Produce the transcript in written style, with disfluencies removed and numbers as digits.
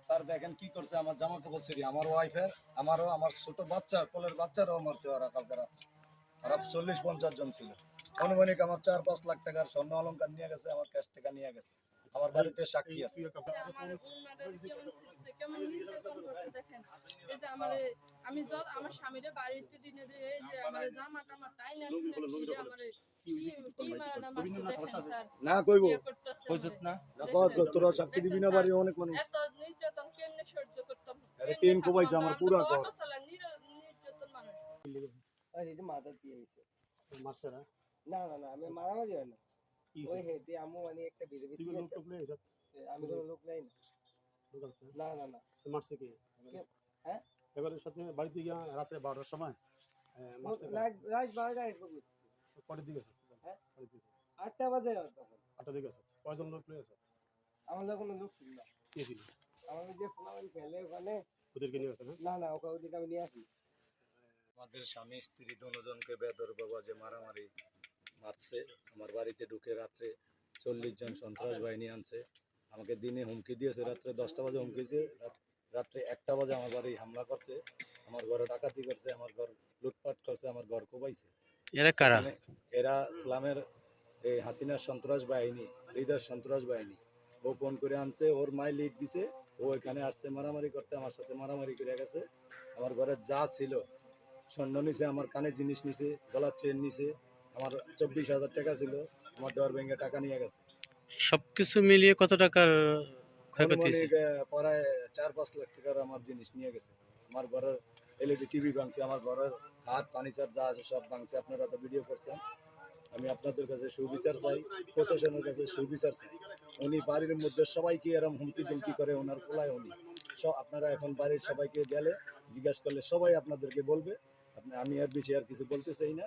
Sir দেখেন কি করছে আমার জামা কাপড় ছিঁড়ি, আমার ওয়াইফের, আমারও, আমার ছোট বাচ্চা, কোলের বাচ্চারাও মারছে ওরা কালকে রাত্রে। ওরা 40-50 জন ছিল। আনুমানিক আমার 4-5 লাখ টাকার স্বর্ণ অলংকার নিয়ে গেছে, আমার ক্যাশ টাকা নিয়ে গেছে। আমার বাড়িতে সাক্ষী আছে। যে আমার উনাদের কেমন শিখছে, কেমন নির্যাতন করছে দেখেন। এই যে আমি আমার স্বামীরে বাড়িতে দিনে দিয়ে এই যে আমার জামা টামা টাইনা টুনে ছিঁড়ে আমারে কি মারাটা মারছে দেখেন স্যার। না কইব করতেছে কইছত না দেখছেন? তোরা সাক্ষী দিবি না, বাড়ি অনেক মানুষ। এত নির্যাতন কেমনে সহ্য করতাম? আরে কেমনে টিন থাকবো কোবাইছে আমরা? আমার আমরা পুরা তো ঘর। অটো চালাই, নির্যাতন মানুষ। এটা মাথা দিয়ে হয়েছে। মারছে না? না না না, আমি মারামারি হয় না। কি ওই হেঁটে আম্মু মানে একটা বিড়ি তুই লোক টোক নেই সব আমি কোনো লোক নাই না। লোক আছে? না না না। মারছে কি? হ্যাঁ? এবারে সাথে বাড়িতে গিয়া রাতে 12টার সময় মারছে রাত 12টা এসব কটার দিকে আছে? হ্যাঁ? কটার দিকে? 8টা বাজে তখন। 8টার দিকে আছে। কয়জন লোক লয়ে আছে? আমার লোক কোনো লোক ছিল না। কে ছিল? আমার ওই যে ফোন ফেলে ওখানে। ওদেরকে নিয়ে আছে না? না না, ওদিকে আমি নিয়ে আসি। আমাদের স্বামী স্ত্রী দুজনকে বেদরবাবা যে মারামারি মারছে, আমার বাড়িতে ঢুকে রাত্রে 40 জন সন্ত্রাস বাহিনী আনছে। আমাকে দিনে হুমকি দিয়েছে, রাত্রে 10টা বাজে হুমকি দিয়েছে, রাত্রে 1টা বাজে আমার বাড়ি হামলা করছে, আমার ঘরে ডাকাতি করছে, আমার ঘর লুটপাট করছে, আমার ঘর কোবাইছে। এরা কারা? এরা ইসলামের এই হাসিনার সন্ত্রাস বাহিনী, লিডার সন্ত্রাস বাহিনী। ও ফোন করে আনছে, ওর মাই লিড দিছে, ও এখানে আসছে মারামারি করতে, আমার সাথে মারামারি করে গেছে। আমার ঘরে যা ছিল, স্বর্ণ নিছে, আমার কানে জিনিস নিছে, গলার চেন নিছে, আমার 24,000 টাকা ছিল, আমার ডর ব্যাংকে টাকা নিয়ে গেছে। সবকিছু মিলিয়ে কত টাকার ক্ষয়ক্ষতি হয়েছে? আনুমানিক প্রায় 4-5 লাখ টাকার আমার জিনিস নিয়ে গেছে। আমার ঘরের এলইডি টিভি ভাঙছে, আমার ঘরের খাট ফার্নিচার যা আছে সব ভাঙছে। আপনারা তো ভিডিও করছেন। আমি আপনাদের কাছে সুবিচার চাই, প্রশাসনের কাছে সুবিচার চাই। উনি বাড়ির মধ্যে সবাইকে এরম হুমকি দুমকি করে, ওনার পোলায় উনি সব। আপনারা এখন বাড়ির সবাইকে গেলে জিজ্ঞাসা করলে সবাই আপনাদেরকে বলবে। আমি এর বেশি আর কিছু বলতে চাই না।